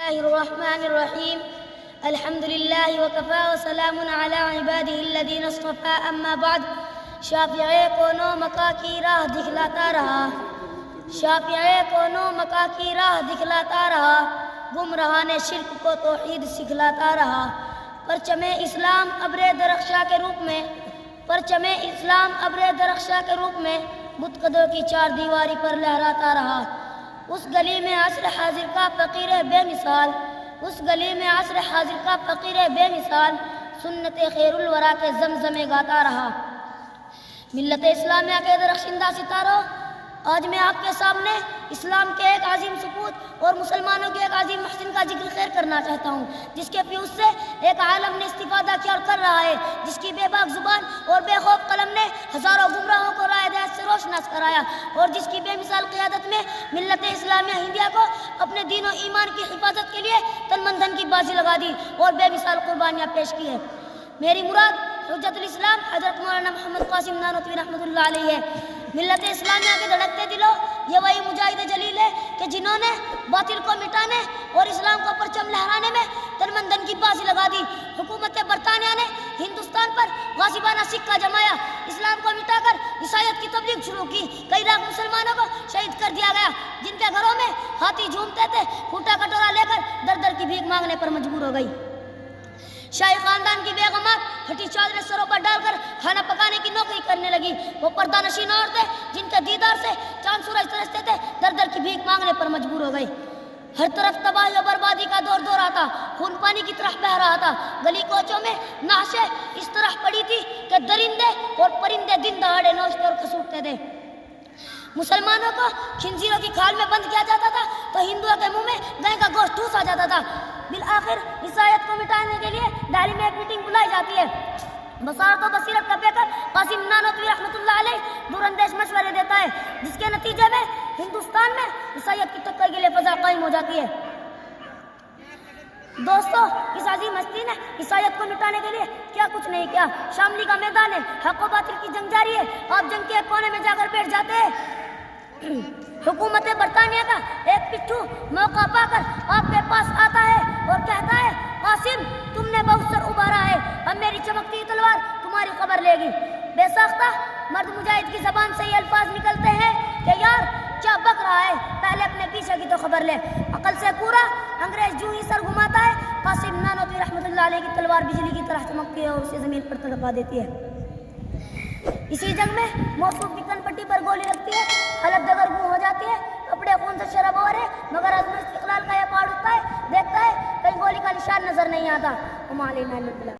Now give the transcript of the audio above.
الله الرحمن الرحيم الحمد لله وكفى وسلام على عباده الذين اصطفى اما بعد شافع کونوں مکہ کی راہ دکھلاتا رہا شافع کونوں مکہ کی راہ دکھلاتا رہا گمراہان شرک کو توحید سکھلاتا رہا پرچم اسلام ابر درخشاں کے روپ میں پرچم اسلام ابر درخشاں کے روپ میں بت قدوں کی چار دیواری پر لہراتا رہا اس گلی میں عصر حاضر کا فقیر بے مثال اس گلی میں عصر حاضر کا فقیر بے مثال سنت خیر الورا کے زمزمے گاتا رہا ملت اسلامیہ کے درخشندہ ستاروں آج میں آپ کے سامنے اسلام کے ایک عظیم سپوت اور مسلمانوں کے ایک عظیم محسن کا ذکر خیر کرنا چاہتا ہوں جس کے فیوز سے ایک عالم نے استفادہ کیا اور کر رہا ہے جس کی بے باک زبان اور بے خوف قلم نے ہزاروں گمراہوں کو راہ ہدایت سے روشناس کرایا اور جس کی بے مثال قیادت میں ملت اسلامیہ ہندیہ کو اپنے دین و ایمان کی حفاظت کے لیے تن من دھن کی بازی لگا دی اور بے مثال قربانیاں پیش کی ہے میری مراد حجت الاسلام حضرت مولانا محمد قاسم نانوتوی رحمۃ اللہ علیہ ہے ملت اسلامیہ کے دھڑکتے دلوں یہ وہی مجاہد جلیل ہے کہ جنہوں نے باطل کو مٹانے اور اسلام کا پرچم لہرانے میں تن من دھن کی بازی لگا دی حکومت برطانیہ نے ہندوستان پر غاصبانہ سکہ جمایا اسلام کو مٹا کر عیسائیت کی تبلیغ شروع کی کئی لاکھ مسلمانوں کو شہید کر دیا گیا جن کے گھروں میں ہاتھی جھومتے تھے پھوٹا کٹورا لے کر در در کی بھیک مانگنے پر مجبور ہو گئی شاہی خاندان کی بیگمات ہٹی چادریں سروں پر ڈال کر کھانا پکانے کی نوکری کرنے لگی وہ پردہ نشین عورتیں جن کے دیدار سے چاند سورج ترستے تھے در در کی بھیک مانگنے پر مجبور ہو گئی ہر طرف تباہی و بربادی کا دور دور آتا خون پانی کی طرح بہہ رہا تھا گلی کوچوں میں نعشیں اس طرح پڑی تھی کہ درندے اور پرندے دن دہاڑے نوچتے اور کھسوٹتے تھے مسلمانوں کو خنزیروں کی کھال میں بند کیا جاتا تھا تو ہندوؤں کے منہ میں گائے کا گوشت ٹھوس آ جاتا تھا بالآخر عیسائیت کو مٹانے کے لیے دہلی میں ایک میٹنگ بلائی جاتی ہے بصارت و بصیرت کا بیکر قاسم نانوتوی رحمۃ اللہ علیہ دور اندیش مشورے دیتا ہے جس کے نتیجے میں ہندوستان میں عیسائیت کی ٹکر کے لیے فضا قائم ہو جاتی ہے دوستو اس عظیم ہستی نے عیسائیت کو مٹانے کے لیے کیا کچھ نہیں کیا شاملی کا میدان ہے حق و باطل کی جنگ جاری ہے آپ جنگ کے ایک کونے میں جا کر بیٹھ جاتے ہیں حکومت برطانیہ کا ایک پٹھو موقع پا کر آپ کے پاس آتا ہے اور کہتا ہے قاسم تم نے بہت سر ابھارا ہے اب میری چمکتی تلوار تمہاری خبر لے گی بے ساختہ مرد مجاہد کی زبان سے یہ الفاظ نکلتے ہیں کہ یار کیا بک رہا ہے پہلے اپنے پیچھے کی تو خبر لے عقل سے پورا انگریز جو ہی سر گھماتا ہے قاسم نانوتوی رحمۃ اللہ علیہ کی تلوار بجلی کی طرح چمکتی ہے اور اسے زمین پر تڑپا دیتی ہے اسی جنگ میں موصوف کی کن پٹی پر گولی لگتی ہے حالت دگرگوں ہو جاتی ہے کپڑے خون سے شرابور ہے مگر عزم استقلال کا یہ پہاڑ اٹھتا ہے دیکھتا ہے کہیں گولی کا نشان نظر نہیں آتا